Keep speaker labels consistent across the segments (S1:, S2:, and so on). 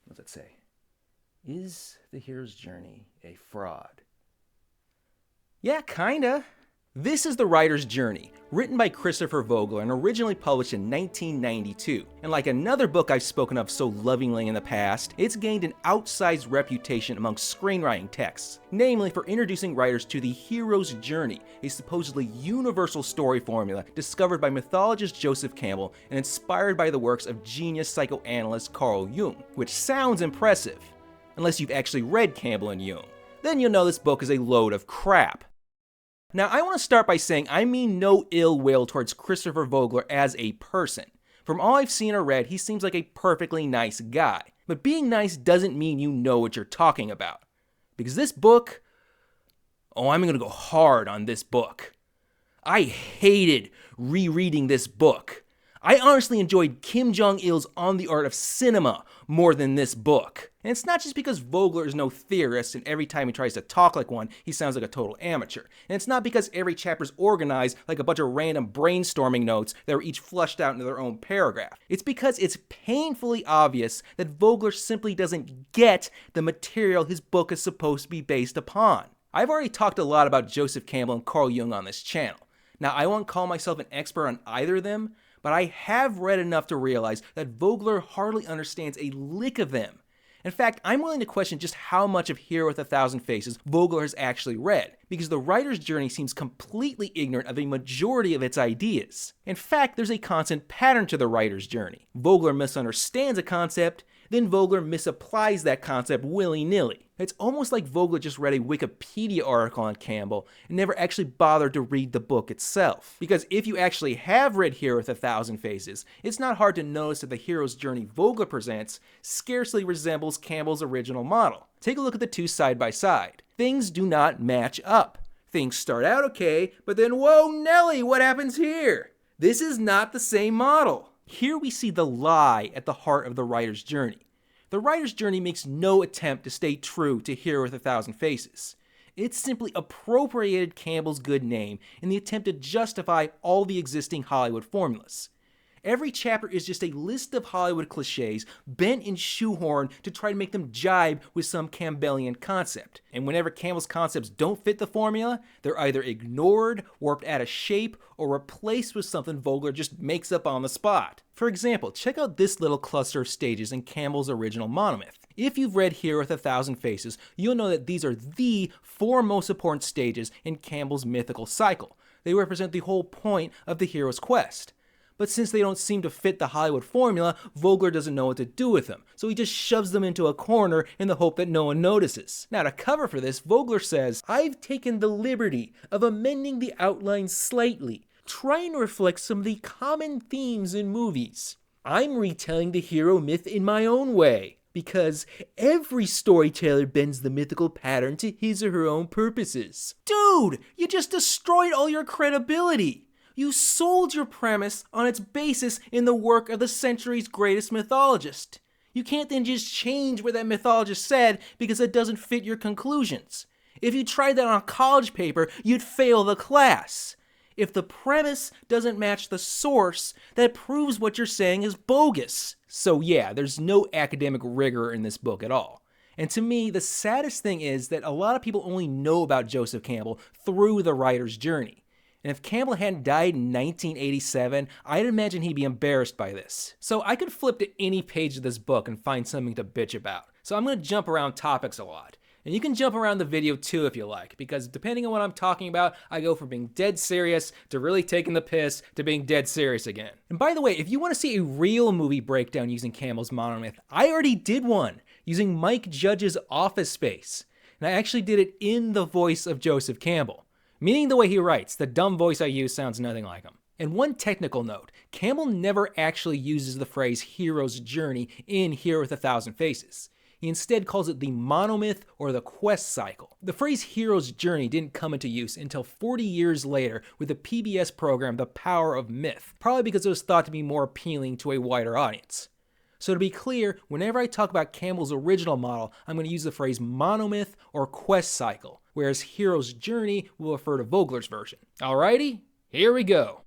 S1: What's it say? Is the hero's journey a fraud? Yeah, kinda. This is the writer's journey, written by Christopher Vogler and originally published in 1992. And like another book I've spoken of so lovingly in the past, it's gained an outsized reputation among screenwriting texts, namely for introducing writers to the hero's journey, a supposedly universal story formula discovered by mythologist Joseph Campbell and inspired by the works of genius psychoanalyst Carl Jung, which sounds impressive, unless you've actually read Campbell and Jung. Then you'll know this book is a load of crap. Now, I want to start by saying I mean no ill will towards Christopher Vogler as a person. From all I've seen or read, he seems like a perfectly nice guy. But being nice doesn't mean you know what you're talking about. Because this book, I'm going to go hard on this book. I hated rereading this book. I honestly enjoyed Kim Jong-il's On the Art of Cinema more than this book. And it's not just because Vogler is no theorist and every time he tries to talk like one, he sounds like a total amateur. And it's not because every chapter is organized like a bunch of random brainstorming notes that are each flushed out into their own paragraph. It's because it's painfully obvious that Vogler simply doesn't get the material his book is supposed to be based upon. I've already talked a lot about Joseph Campbell and Carl Jung on this channel. Now, I won't call myself an expert on either of them, but I have read enough to realize that Vogler hardly understands a lick of them. In fact, I'm willing to question just how much of Hero with a Thousand Faces Vogler has actually read, because the writer's journey seems completely ignorant of a majority of its ideas. In fact, there's a constant pattern to the writer's journey. Vogler misunderstands a concept, then Vogler misapplies that concept willy-nilly. It's almost like Vogler just read a Wikipedia article on Campbell and never actually bothered to read the book itself. Because if you actually have read Hero with a Thousand Faces, it's not hard to notice that the hero's journey Vogler presents scarcely resembles Campbell's original model. Take a look at the two side by side. Things do not match up. Things start out okay, but then whoa Nelly, what happens here? This is not the same model. Here we see the lie at the heart of the writer's journey. The writer's journey makes no attempt to stay true to Hero with a Thousand Faces. It simply appropriated Campbell's good name in the attempt to justify all the existing Hollywood formulas. Every chapter is just a list of Hollywood cliches bent and shoehorned to try to make them jibe with some Campbellian concept. And whenever Campbell's concepts don't fit the formula, they're either ignored, warped out of shape, or replaced with something Vogler just makes up on the spot. For example, check out this little cluster of stages in Campbell's original monomyth. If you've read Hero with a Thousand Faces, you'll know that these are the 4 most important stages in Campbell's mythical cycle. They represent the whole point of the hero's quest. But since they don't seem to fit the Hollywood formula, Vogler doesn't know what to do with them, so he just shoves them into a corner in the hope that no one notices. Now, to cover for this, Vogler says, "I've taken the liberty of amending the outline slightly, trying to reflect some of the common themes in movies. I'm retelling the hero myth in my own way, because every storyteller bends the mythical pattern to his or her own purposes." Dude, you just destroyed all your credibility. You sold your premise on its basis in the work of the century's greatest mythologist. You can't then just change what that mythologist said because it doesn't fit your conclusions. If you tried that on a college paper, you'd fail the class. If the premise doesn't match the source, that proves what you're saying is bogus. So yeah, there's no academic rigor in this book at all. And to me, the saddest thing is that a lot of people only know about Joseph Campbell through the writer's journey. And if Campbell hadn't died in 1987, I'd imagine he'd be embarrassed by this. So I could flip to any page of this book and find something to bitch about. So I'm going to jump around topics a lot. And you can jump around the video too if you like, because depending on what I'm talking about, I go from being dead serious to really taking the piss to being dead serious again. And by the way, if you want to see a real movie breakdown using Campbell's monomyth, I already did one using Mike Judge's Office Space. And I actually did it in the voice of Joseph Campbell. Meaning the way he writes, the dumb voice I use sounds nothing like him. And one technical note, Campbell never actually uses the phrase hero's journey in Hero with a Thousand Faces. He instead calls it the monomyth or the quest cycle. The phrase hero's journey didn't come into use until 40 years later with the PBS program The Power of Myth, probably because it was thought to be more appealing to a wider audience. So to be clear, whenever I talk about Campbell's original model, I'm going to use the phrase monomyth or quest cycle, whereas hero's journey will refer to Vogler's version. Alrighty, here we go.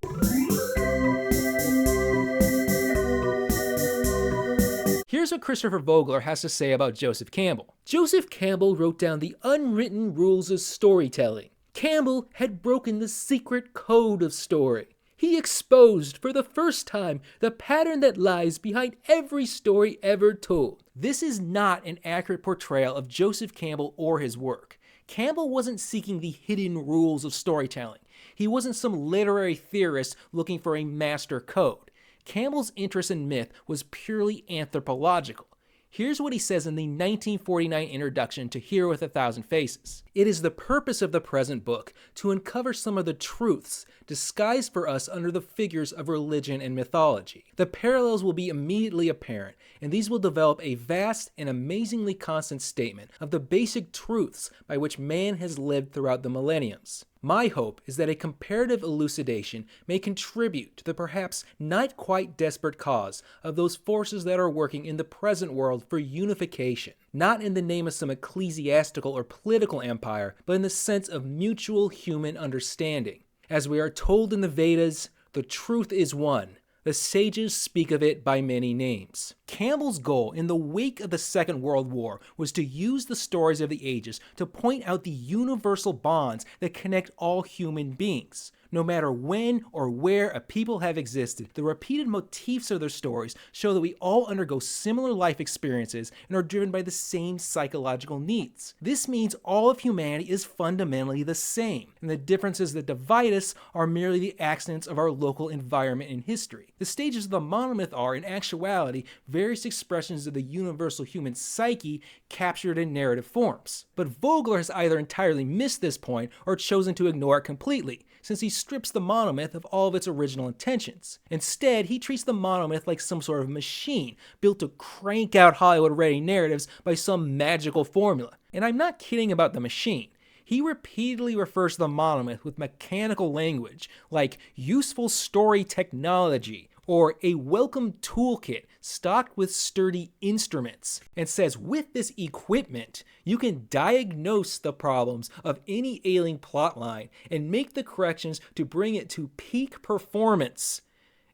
S1: Here's what Christopher Vogler has to say about Joseph Campbell. Joseph Campbell wrote down the unwritten rules of storytelling. Campbell had broken the secret code of story. He exposed for the first time the pattern that lies behind every story ever told. This is not an accurate portrayal of Joseph Campbell or his work. Campbell wasn't seeking the hidden rules of storytelling. He wasn't some literary theorist looking for a master code. Campbell's interest in myth was purely anthropological. Here's what he says in the 1949 introduction to Hero with a Thousand Faces. It is the purpose of the present book to uncover some of the truths disguised for us under the figures of religion and mythology. The parallels will be immediately apparent, and these will develop a vast and amazingly constant statement of the basic truths by which man has lived throughout the millenniums. My hope is that a comparative elucidation may contribute to the perhaps not quite desperate cause of those forces that are working in the present world for unification, not in the name of some ecclesiastical or political empire, but in the sense of mutual human understanding. As we are told in the Vedas, the truth is one. The sages speak of it by many names. Campbell's goal in the wake of the Second World War was to use the stories of the ages to point out the universal bonds that connect all human beings. No matter when or where a people have existed, the repeated motifs of their stories show that we all undergo similar life experiences and are driven by the same psychological needs. This means all of humanity is fundamentally the same, and the differences that divide us are merely the accidents of our local environment and history. The stages of the monomyth are, in actuality, various expressions of the universal human psyche captured in narrative forms. But Vogler has either entirely missed this point or chosen to ignore it completely, since he strips the monomyth of all of its original intentions. Instead, he treats the monomyth like some sort of machine built to crank out Hollywood-ready narratives by some magical formula. And I'm not kidding about the machine. He repeatedly refers to the monomyth with mechanical language like useful story technology or a welcome toolkit stocked with sturdy instruments, and says with this equipment, you can diagnose the problems of any ailing plotline and make the corrections to bring it to peak performance.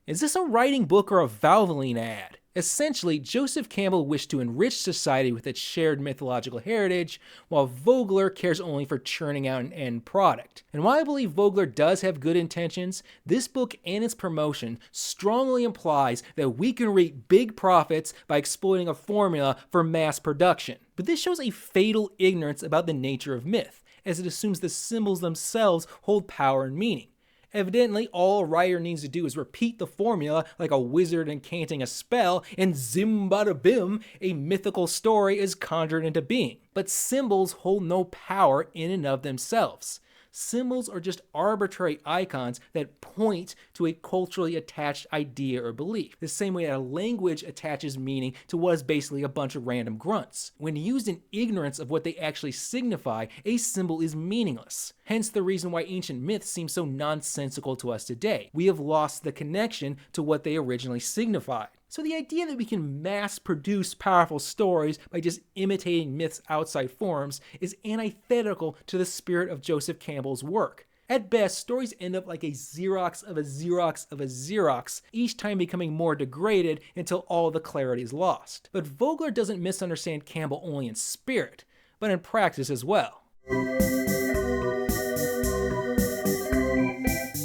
S1: Is this a writing book or a Valvoline ad? Essentially, Joseph Campbell wished to enrich society with its shared mythological heritage, while Vogler cares only for churning out an end product. And while I believe Vogler does have good intentions, this book and its promotion strongly implies that we can reap big profits by exploiting a formula for mass production. But this shows a fatal ignorance about the nature of myth, as it assumes the symbols themselves hold power and meaning. Evidently, all a writer needs to do is repeat the formula like a wizard incanting a spell, and zim bada bim, a mythical story is conjured into being. But symbols hold no power in and of themselves. Symbols are just arbitrary icons that point to a culturally attached idea or belief, the same way that a language attaches meaning to what is basically a bunch of random grunts. When used in ignorance of what they actually signify, a symbol is meaningless. Hence the reason why ancient myths seem so nonsensical to us today. We have lost the connection to what they originally signified. So the idea that we can mass produce powerful stories by just imitating myths' outside forms is antithetical to the spirit of Joseph Campbell's work. At best, stories end up like a Xerox of a Xerox of a Xerox, each time becoming more degraded until all the clarity is lost. But Vogler doesn't misunderstand Campbell only in spirit, but in practice as well.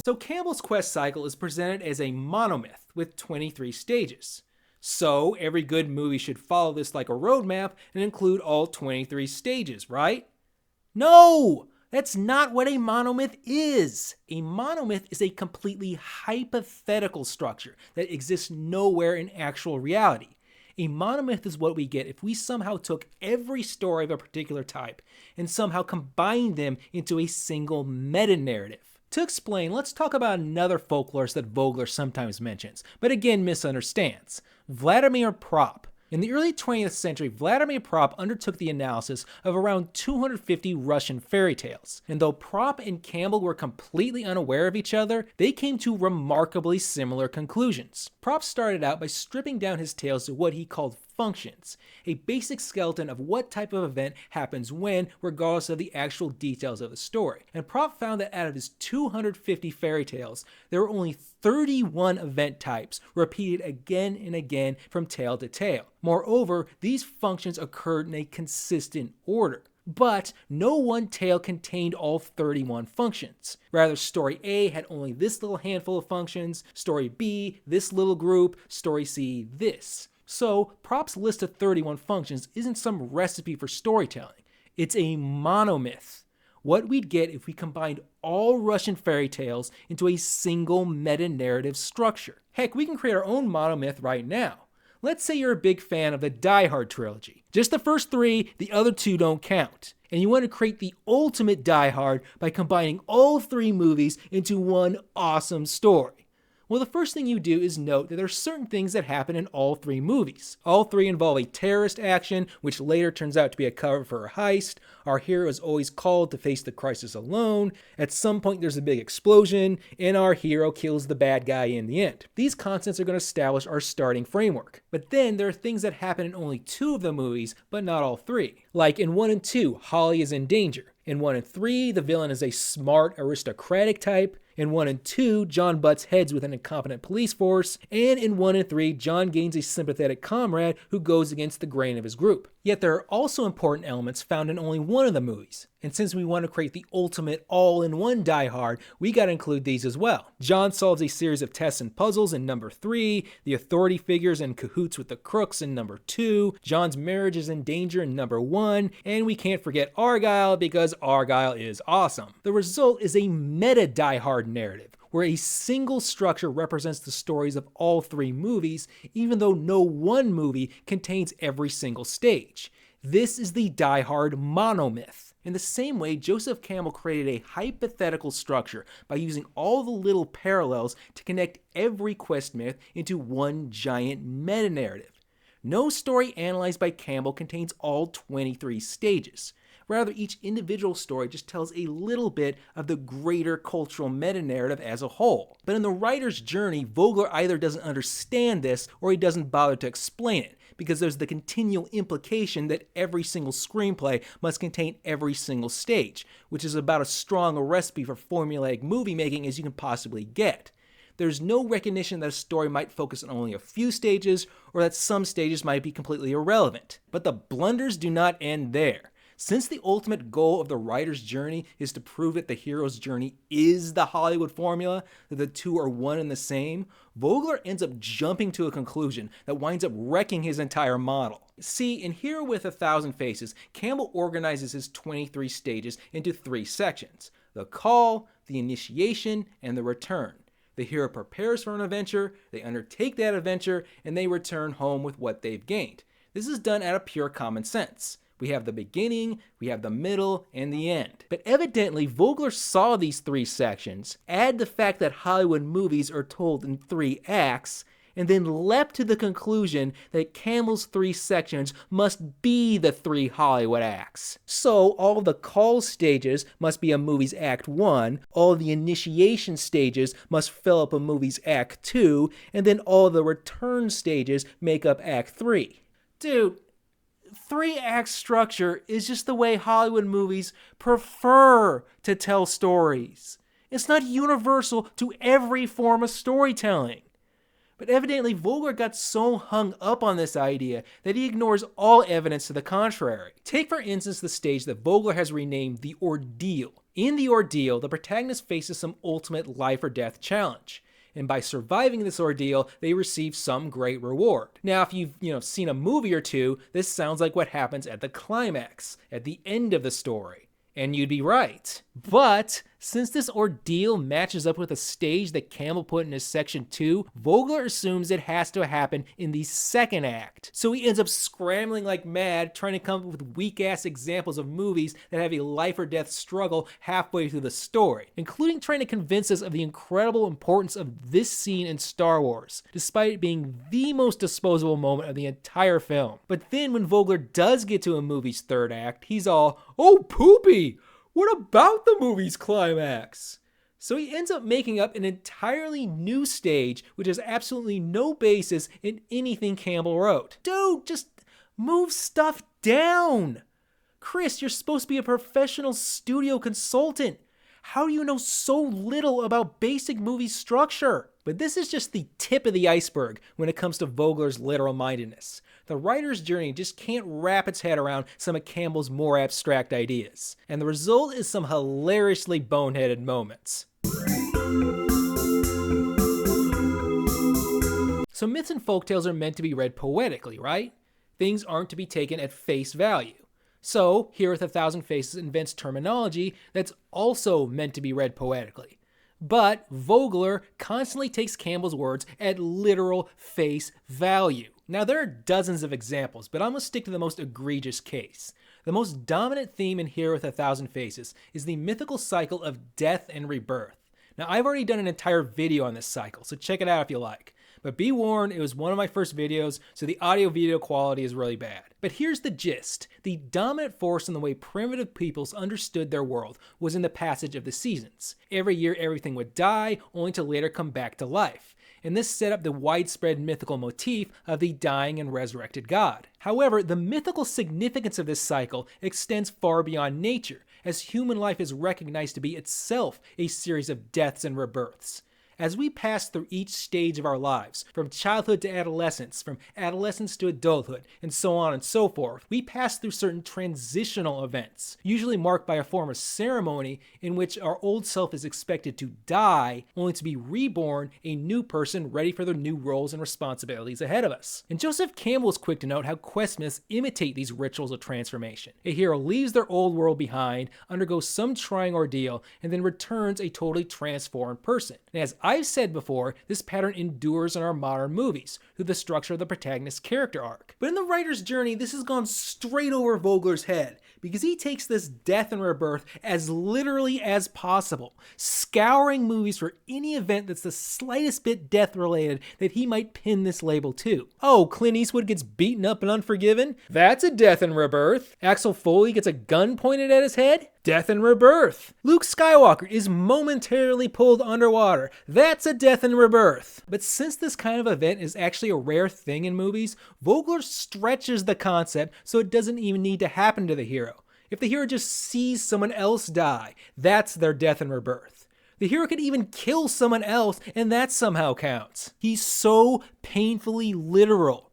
S1: So Campbell's quest cycle is presented as a monomyth with 23 stages. So every good movie should follow this like a roadmap and include all 23 stages, right? No! That's not what a monomyth is. A monomyth is a completely hypothetical structure that exists nowhere in actual reality. A monomyth is what we get if we somehow took every story of a particular type and somehow combined them into a single meta-narrative. To explain, let's talk about another folklorist that Vogler sometimes mentions, but again misunderstands, Vladimir Prop. In the early 20th century, Vladimir Prop undertook the analysis of around 250 Russian fairy tales, and though Prop and Campbell were completely unaware of each other, they came to remarkably similar conclusions. Prop started out by stripping down his tales to what he called functions, a basic skeleton of what type of event happens when, regardless of the actual details of the story. And Prop found that out of his 250 fairy tales, there were only 31 event types repeated again and again from tale to tale. Moreover, these functions occurred in a consistent order. But no one tale contained all 31 functions. Rather, story A had only this little handful of functions, story B, this little group, story C, this. So, Prop's list of 31 functions isn't some recipe for storytelling. It's a monomyth. What we'd get if we combined all Russian fairy tales into a single meta-narrative structure. Heck, we can create our own monomyth right now. Let's say you're a big fan of the Die Hard trilogy. Just the first 3, the other 2 don't count. And you want to create the ultimate Die Hard by combining all 3 movies into one awesome story. Well, the first thing you do is note that there are certain things that happen in all 3 movies. All 3 involve a terrorist action, which later turns out to be a cover for a heist. Our hero is always called to face the crisis alone. At some point there's a big explosion, and our hero kills the bad guy in the end. These constants are going to establish our starting framework. But then there are things that happen in only 2 of the movies, but not all 3. Like in 1 and 2, Holly is in danger. In 1 and 3, the villain is a smart, aristocratic type. In 1 and 2, John butts heads with an incompetent police force. And in 1 and 3, John gains a sympathetic comrade who goes against the grain of his group. Yet there are also important elements found in only 1 of the movies. And since we want to create the ultimate all-in-one Die Hard, we gotta include these as well. John solves a series of tests and puzzles in number 3, the authority figures in cahoots with the crooks in number 2, John's marriage is in danger in number 1, and we can't forget Argyle because Argyle is awesome. The result is a meta Die Hard narrative, where a single structure represents the stories of all 3 movies, even though no one movie contains every single stage. This is the Die Hard monomyth. In the same way, Joseph Campbell created a hypothetical structure by using all the little parallels to connect every quest myth into one giant meta-narrative. No story analyzed by Campbell contains all 23 stages. Rather, each individual story just tells a little bit of the greater cultural meta-narrative as a whole. But in the writer's journey, Vogler either doesn't understand this or he doesn't bother to explain it, because there's the continual implication that every single screenplay must contain every single stage, which is about as strong a recipe for formulaic movie making as you can possibly get. There's no recognition that a story might focus on only a few stages, or that some stages might be completely irrelevant. But the blunders do not end there. Since the ultimate goal of the writer's journey is to prove that the hero's journey is the Hollywood formula, that the 2 are one and the same, Vogler ends up jumping to a conclusion that winds up wrecking his entire model. See, in Hero with 1,000 Faces, Campbell organizes his 23 stages into 3 sections: the call, the initiation, and the return. The hero prepares for an adventure, they undertake that adventure, and they return home with what they've gained. This is done out of pure common sense. We have the beginning, we have the middle, and the end. But evidently, Vogler saw these 3 sections, add the fact that Hollywood movies are told in 3 acts, and then leapt to the conclusion that Campbell's 3 sections must be the 3 Hollywood acts. So all the call stages must be a movie's Act 1, all the initiation stages must fill up a movie's Act 2, and then all the return stages make up Act 3. Dude, 3-act structure is just the way Hollywood movies prefer to tell stories. It's not universal to every form of storytelling. But evidently, Vogler got so hung up on this idea that he ignores all evidence to the contrary. Take, for instance, the stage that Vogler has renamed The Ordeal. In The Ordeal, the protagonist faces some ultimate life or death challenge. And by surviving this ordeal, they receive some great reward. Now, if you've seen a movie or 2, this sounds like what happens at the climax, at the end of the story. And you'd be right. But since this ordeal matches up with a stage that Campbell put in his section 2, Vogler assumes it has to happen in the 2nd act. So he ends up scrambling like mad, trying to come up with weak-ass examples of movies that have a life or death struggle halfway through the story, including trying to convince us of the incredible importance of this scene in Star Wars, despite it being the most disposable moment of the entire film. But then when Vogler does get to a movie's 3rd act, he's all, "Oh, poopy! What about the movie's climax?" So he ends up making up an entirely new stage, which has absolutely no basis in anything Campbell wrote. Dude, just Move stuff down! Chris, you're supposed to be a professional studio consultant. How do you know so little about basic movie structure? But this is just the tip of the iceberg when it comes to Vogler's literal-mindedness. The writer's journey just can't wrap its head around some of Campbell's more abstract ideas. And the result is some hilariously boneheaded moments. So myths and folktales are meant to be read poetically, right? Things aren't to be taken at face value. So, Here with a Thousand Faces invents terminology that's also meant to be read poetically. But Vogler constantly takes Campbell's words at literal face value. Now, there are dozens of examples, but I'm going to stick to the most egregious case. The most dominant theme in Here with a Thousand Faces is the mythical cycle of death and rebirth. Now, I've already done an entire video on this cycle, so check it out if you like. But be warned, it was one of my first videos, so the audio-video quality is really bad. But here's the gist. The dominant force in the way primitive peoples understood their world was in the passage of the seasons. Every year, everything would die, only to later come back to life. And this set up the widespread mythical motif of the dying and resurrected god. However, the mythical significance of this cycle extends far beyond nature, as human life is recognized to be itself a series of deaths and rebirths. As we pass through each stage of our lives, from childhood to adolescence, from adolescence to adulthood, and so on and so forth, we pass through certain transitional events, usually marked by a form of ceremony in which our old self is expected to die, only to be reborn a new person ready for the new roles and responsibilities ahead of us. And Joseph Campbell is quick to note how quest myths imitate these rituals of transformation. A hero leaves their old world behind, undergoes some trying ordeal, and then returns a totally transformed person. And as I've said before, this pattern endures in our modern movies through the structure of the protagonist's character arc. But in the writer's journey, this has gone straight over Vogler's head because he takes this death and rebirth as literally as possible, scouring movies for any event that's the slightest bit death-related that he might pin this label to. Oh, Clint Eastwood gets beaten up in Unforgiven? That's a death and rebirth. Axel Foley gets a gun pointed at his head? Death and rebirth. Luke Skywalker is momentarily pulled underwater. That's a death and rebirth. But since this kind of event is actually a rare thing in movies, Vogler stretches the concept so it doesn't even need to happen to the hero. If the hero just sees someone else die, that's their death and rebirth. The hero could even kill someone else, and that somehow counts. He's so painfully literal.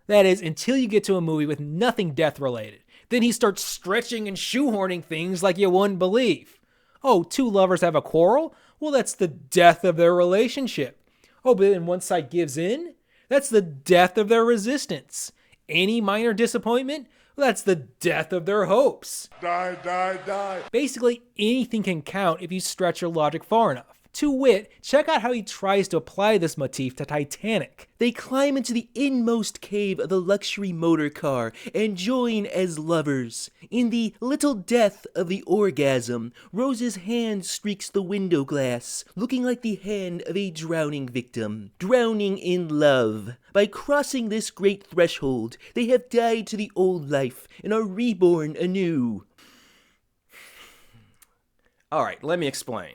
S1: That is, until you get to a movie with nothing death-related. Then he starts stretching and shoehorning things like you wouldn't believe. Oh, two lovers have a quarrel? Well, that's the death of their relationship. Oh, but then one side gives in? That's the death of their resistance. Any minor disappointment? Well, that's the death of their hopes. Die, die, die. Basically, anything can count if you stretch your logic far enough. To wit, check out how he tries to apply this motif to Titanic. They climb into the inmost cave of the luxury motor car and join as lovers. In the little death of the orgasm, Rose's hand streaks the window glass, looking like the hand of a drowning victim. Drowning in love. By crossing this great threshold, they have died to the old life and are reborn anew. Alright, let me explain.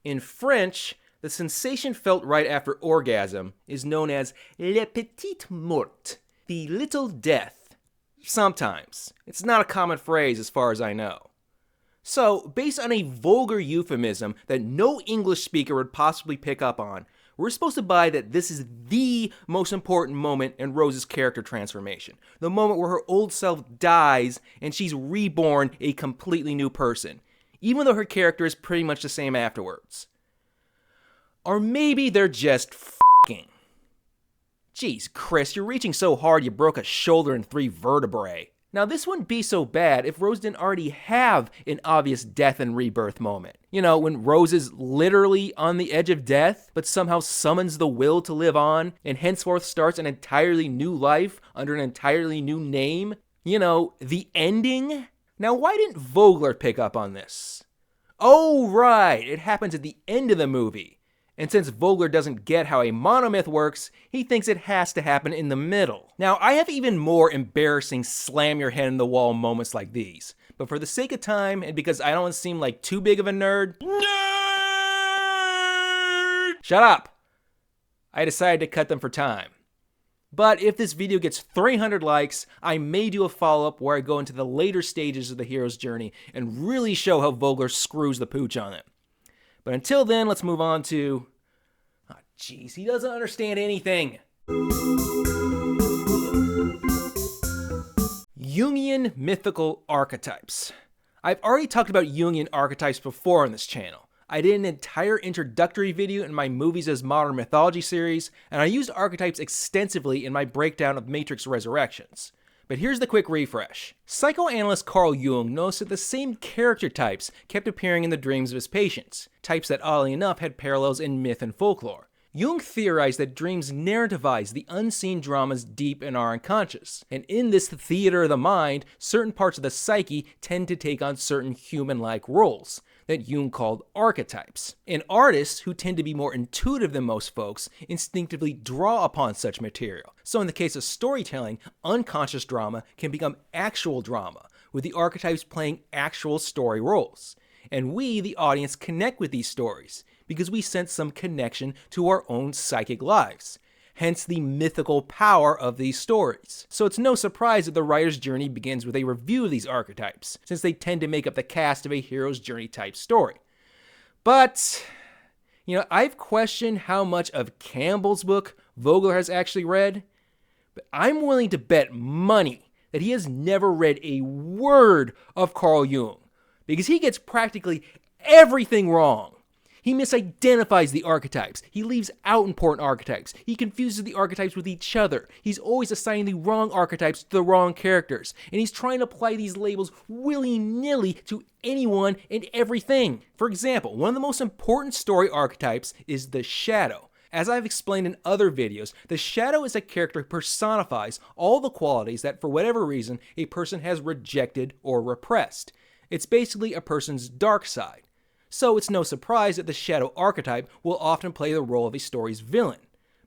S1: In French, the sensation felt right after orgasm is known as la petite mort, the little death. Sometimes. It's not a common phrase as far as I know. So, based on a vulgar euphemism that no English speaker would possibly pick up on, we're supposed to buy that this is the most important moment in Rose's character transformation. The moment where her old self dies and she's reborn a completely new person, even though her character is pretty much the same afterwards. Or maybe they're just f***ing. Jeez, Chris, you're reaching so hard you broke a shoulder and 3 vertebrae. Now, this wouldn't be so bad if Rose didn't already have an obvious death and rebirth moment. You know, when Rose is literally on the edge of death, but somehow summons the will to live on, and henceforth starts an entirely new life under an entirely new name. You know, the ending. Now, why didn't Vogler pick up on this? Oh, right, it happens at the end of the movie. And since Vogler doesn't get how a monomyth works, he thinks it has to happen in the middle. Now, I have even more embarrassing slam your head in the wall moments like these. But for the sake of time, and because I don't want to seem like too big of a nerd... Nerd! Shut up! I decided to cut them for time. But if this video gets 300 likes, I may do a follow-up where I go into the later stages of the hero's journey and really show how Vogler screws the pooch on it. But until then, let's move on to... Oh, jeez, he doesn't understand anything. Jungian mythical archetypes. I've already talked about Jungian archetypes before on this channel. I did an entire introductory video in my Movies as Modern Mythology series, and I used archetypes extensively in my breakdown of Matrix Resurrections. But here's the quick refresh. Psychoanalyst Carl Jung noticed that the same character types kept appearing in the dreams of his patients, types that oddly enough had parallels in myth and folklore. Jung theorized that dreams narrativize the unseen dramas deep in our unconscious, and in this theater of the mind, certain parts of the psyche tend to take on certain human-like roles that Jung called archetypes. And artists, who tend to be more intuitive than most folks, instinctively draw upon such material. So in the case of storytelling, unconscious drama can become actual drama, with the archetypes playing actual story roles. And we, the audience, connect with these stories, because we sense some connection to our own psychic lives. Hence the mythical power of these stories. So it's no surprise that the writer's journey begins with a review of these archetypes, since they tend to make up the cast of a hero's journey type story. But, I've questioned how much of Campbell's book Vogler has actually read, but I'm willing to bet money that he has never read a word of Carl Jung, because he gets practically everything wrong. He misidentifies the archetypes. He leaves out important archetypes. He confuses the archetypes with each other. He's always assigning the wrong archetypes to the wrong characters. And he's trying to apply these labels willy-nilly to anyone and everything. For example, one of the most important story archetypes is the shadow. As I've explained in other videos, the shadow is a character who personifies all the qualities that, for whatever reason, a person has rejected or repressed. It's basically a person's dark side. So it's no surprise that the shadow archetype will often play the role of a story's villain.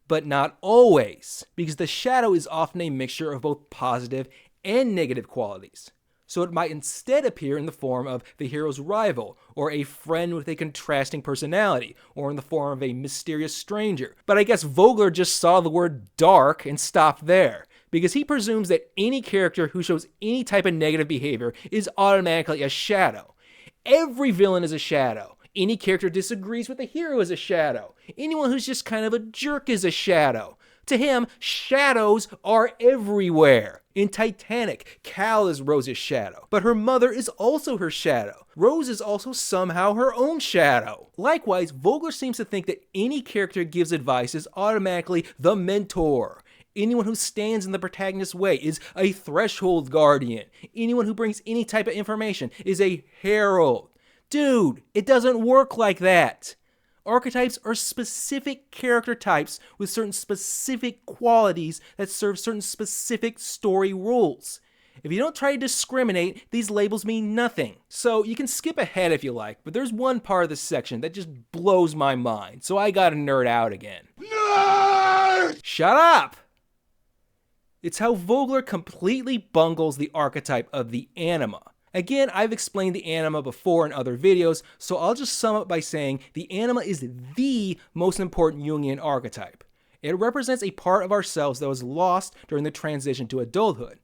S1: But not always, because the shadow is often a mixture of both positive and negative qualities. So it might instead appear in the form of the hero's rival, or a friend with a contrasting personality, or in the form of a mysterious stranger. But I guess Vogler just saw the word dark and stopped there, because he presumes that any character who shows any type of negative behavior is automatically a shadow. Every villain is a shadow. Any character disagrees with the hero is a shadow. Anyone who's just kind of a jerk is a shadow. To him, shadows are everywhere. In Titanic, Cal is Rose's shadow, but her mother is also her shadow. Rose is also somehow her own shadow. Likewise, Vogler seems to think that any character gives advice is automatically the mentor. Anyone who stands in the protagonist's way is a threshold guardian. Anyone who brings any type of information is a herald. Dude, it doesn't work like that. Archetypes are specific character types with certain specific qualities that serve certain specific story roles. If you don't try to discriminate, these labels mean nothing. So you can skip ahead if you like, but there's one part of this section that just blows my mind, so I gotta nerd out again. Nerd! Shut up! It's how Vogler completely bungles the archetype of the anima. Again, I've explained the anima before in other videos, so I'll just sum up by saying the anima is the most important Jungian archetype. It represents a part of ourselves that was lost during the transition to adulthood.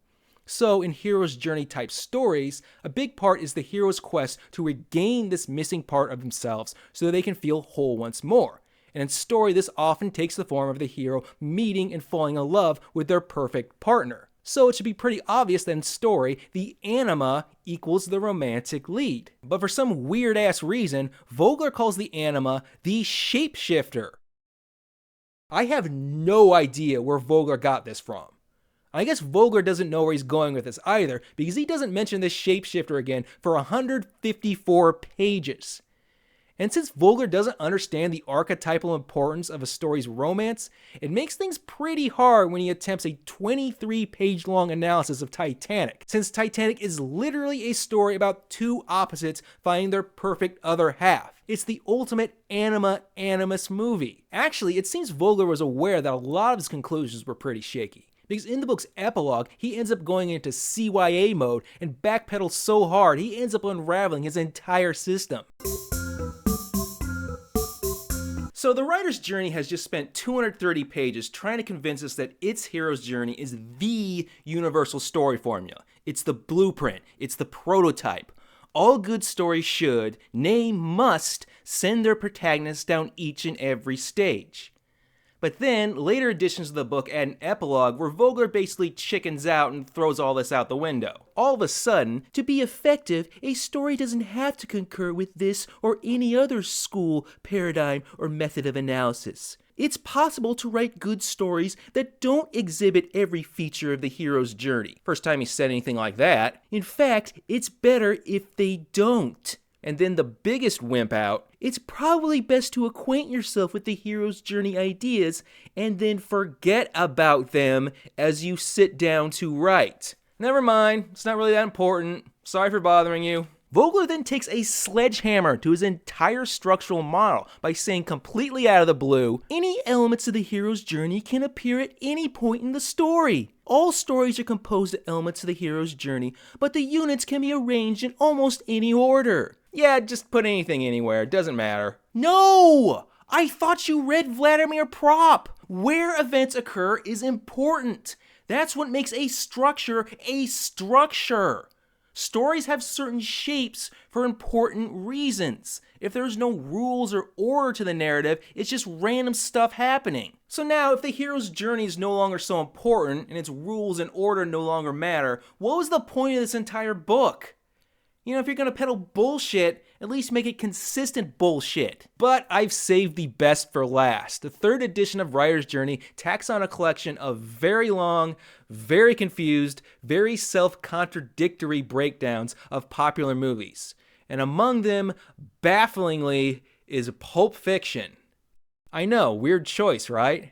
S1: So in hero's journey type stories, a big part is the hero's quest to regain this missing part of themselves so that they can feel whole once more. And in story, this often takes the form of the hero meeting and falling in love with their perfect partner. So it should be pretty obvious that in story, the anima equals the romantic lead. But for some weird-ass reason, Vogler calls the anima the shapeshifter. I have no idea where Vogler got this from. I guess Vogler doesn't know where he's going with this either, because he doesn't mention this shapeshifter again for 154 pages. And since Vogler doesn't understand the archetypal importance of a story's romance, it makes things pretty hard when he attempts a 23-page long analysis of Titanic, since Titanic is literally a story about two opposites finding their perfect other half. It's the ultimate anima-animus movie. Actually, it seems Vogler was aware that a lot of his conclusions were pretty shaky, because in the book's epilogue, he ends up going into CYA mode and backpedals so hard he ends up unraveling his entire system. So the writer's journey has just spent 230 pages trying to convince us that its hero's journey is the universal story formula. It's the blueprint. It's the prototype. All good stories should, nay must, send their protagonists down each and every stage. But then, later editions of the book add an epilogue where Vogler basically chickens out and throws all this out the window. All of a sudden, to be effective, a story doesn't have to concur with this or any other school, paradigm, or method of analysis. It's possible to write good stories that don't exhibit every feature of the hero's journey. First time he said anything like that. In fact, it's better if they don't. And then the biggest wimp out, it's probably best to acquaint yourself with the hero's journey ideas and then forget about them as you sit down to write. Never mind, it's not really that important. Sorry for bothering you. Vogler then takes a sledgehammer to his entire structural model by saying completely out of the blue, any elements of the hero's journey can appear at any point in the story. All stories are composed of elements of the hero's journey, but the units can be arranged in almost any order. Yeah, just put anything anywhere, it doesn't matter. No! I thought you read Vladimir Prop. Where events occur is important. That's what makes a structure a structure. Stories have certain shapes for important reasons. If there's no rules or order to the narrative, it's just random stuff happening. So now, if the hero's journey is no longer so important and its rules and order no longer matter, what was the point of this entire book? You know, if you're gonna peddle bullshit, at least make it consistent bullshit. But I've saved the best for last. The third edition of Writer's Journey tacks on a collection of very long, very confused, very self-contradictory breakdowns of popular movies. And among them, bafflingly, is Pulp Fiction. I know, weird choice, right?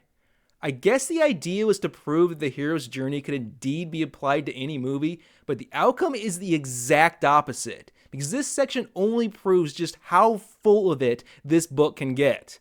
S1: I guess the idea was to prove that the hero's journey could indeed be applied to any movie, but the outcome is the exact opposite, because this section only proves just how full of it this book can get.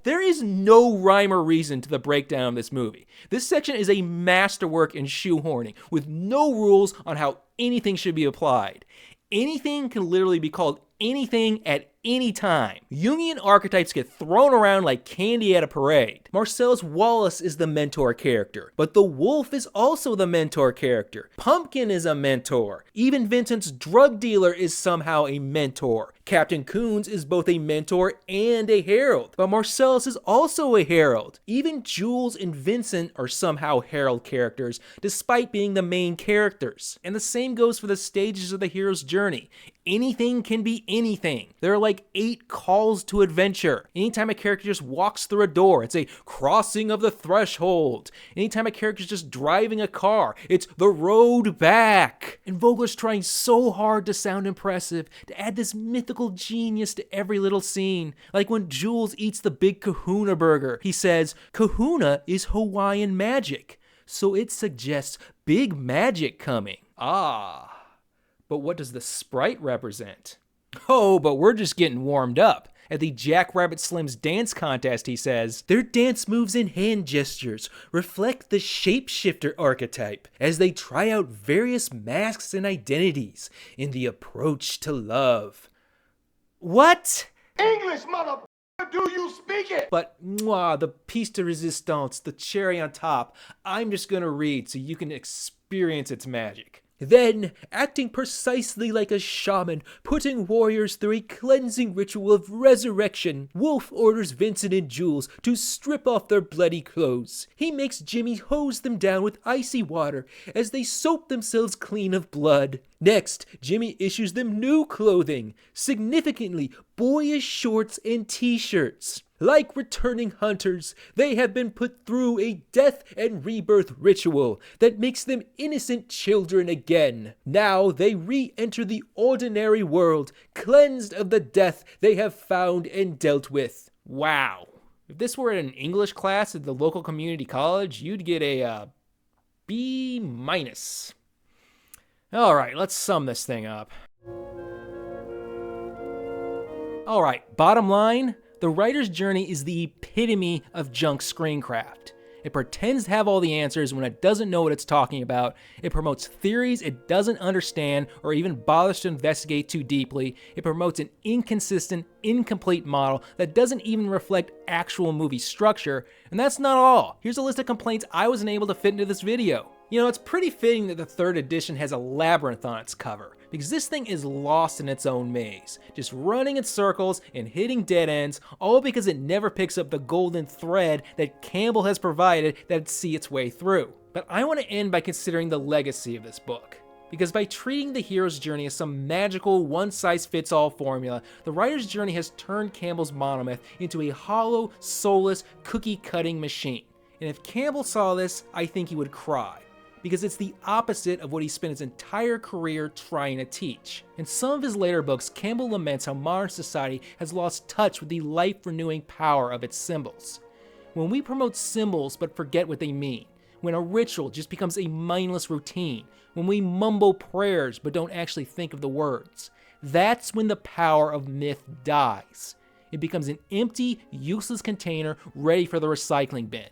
S1: There is no rhyme or reason to the breakdown of this movie. This section is a masterwork in shoehorning, with no rules on how anything should be applied. Anything can literally be called anything at any time. Jungian archetypes get thrown around like candy at a parade. Marcellus Wallace is the mentor character, but the wolf is also the mentor character. Pumpkin is a mentor. Even Vincent's drug dealer is somehow a mentor. Captain Coons is both a mentor and a herald, but Marcellus is also a herald. Even Jules and Vincent are somehow herald characters, despite being the main characters. And the same goes for the stages of the hero's journey. Anything can be anything. There are like 8 calls to adventure. Anytime a character just walks through a door, it's a crossing of the threshold. Anytime a character's just driving a car, it's the road back. And Vogler's trying so hard to sound impressive, to add this mythical genius to every little scene. Like when Jules eats the big kahuna burger, he says, "Kahuna is Hawaiian magic, so it suggests big magic coming." Ah. But what does the sprite represent? Oh, but we're just getting warmed up. At the Jackrabbit Slim's dance contest, he says, "Their dance moves and hand gestures reflect the shapeshifter archetype as they try out various masks and identities in the approach to love." What?
S2: English, mother... Do you speak it?
S1: But, the piece de resistance, the cherry on top, I'm just gonna read so you can experience its magic. Then, acting precisely like a shaman, putting warriors through a cleansing ritual of resurrection, Wolf orders Vincent and Jules to strip off their bloody clothes. He makes Jimmy hose them down with icy water as they soap themselves clean of blood. Next, Jimmy issues them new clothing, significantly boyish shorts and t-shirts. Like returning hunters, they have been put through a death and rebirth ritual that makes them innocent children again. Now they re-enter the ordinary world, cleansed of the death they have found and dealt with. Wow. If this were an English class at the local community college, you'd get a B-. All right, let's sum this thing up. All right, bottom line, the writer's journey is the epitome of junk screencraft. It pretends to have all the answers when it doesn't know what it's talking about. It promotes theories it doesn't understand or even bothers to investigate too deeply. It promotes an inconsistent, incomplete model that doesn't even reflect actual movie structure. And that's not all. Here's a list of complaints I wasn't able to fit into this video. You know, it's pretty fitting that the third edition has a labyrinth on its cover, because this thing is lost in its own maze, just running in circles and hitting dead ends, all because it never picks up the golden thread that Campbell has provided that'd see its way through. But I want to end by considering the legacy of this book. Because by treating the hero's journey as some magical, one-size-fits-all formula, the writer's journey has turned Campbell's monomyth into a hollow, soulless, cookie-cutting machine. And if Campbell saw this, I think he would cry. Because it's the opposite of what he spent his entire career trying to teach. In some of his later books, Campbell laments how modern society has lost touch with the life-renewing power of its symbols. When we promote symbols but forget what they mean, when a ritual just becomes a mindless routine, when we mumble prayers but don't actually think of the words, that's when the power of myth dies. It becomes an empty, useless container ready for the recycling bin.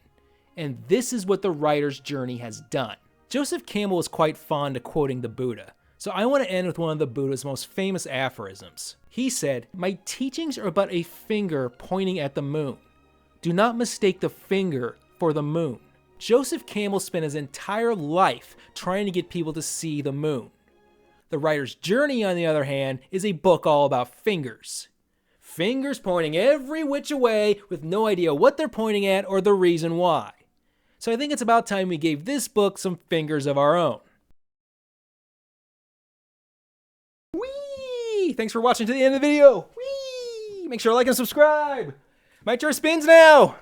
S1: And this is what the writer's journey has done. Joseph Campbell was quite fond of quoting the Buddha, so I want to end with one of the Buddha's most famous aphorisms. He said, "My teachings are but a finger pointing at the moon. Do not mistake the finger for the moon." Joseph Campbell spent his entire life trying to get people to see the moon. The writer's journey, on the other hand, is a book all about fingers. Fingers pointing every which way with no idea what they're pointing at or the reason why. So I think it's about time we gave this book some fingers of our own. Whee! Thanks for watching to the end of the video. Whee! Make sure to like and subscribe. My turn spins now.